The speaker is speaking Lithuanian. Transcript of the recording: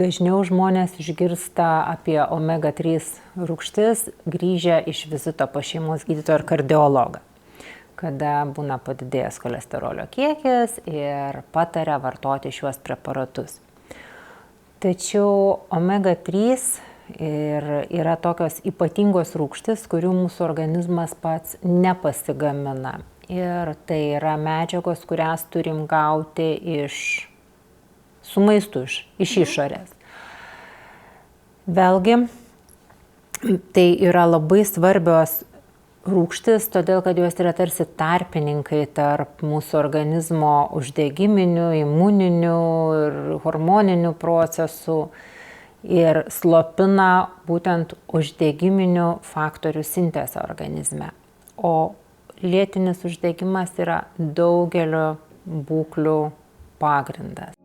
dažniau žmonės išgirsta apie omega-3 rūgštis grįžę iš vizito pas šeimos gydytoją ar kardiologą, kada būna padidėjęs cholesterolio kiekis ir pataria vartoti šiuos preparatus. Tačiau omega-3 yra tokios ypatingos rūgštis, kurių mūsų organizmas pats nepasigamina. Ir tai yra medžiagos, kurias turim gauti su maistu iš išorės. Vėlgi, tai yra labai svarbios rūgštis, todėl kad jos yra tarsi tarpininkai tarp mūsų organizmo uždegiminių, imuninių ir hormoninių procesų ir slopina būtent uždegiminių faktorių sintezę organizme. O lėtinis uždegimas yra daugelio būklių pagrindas.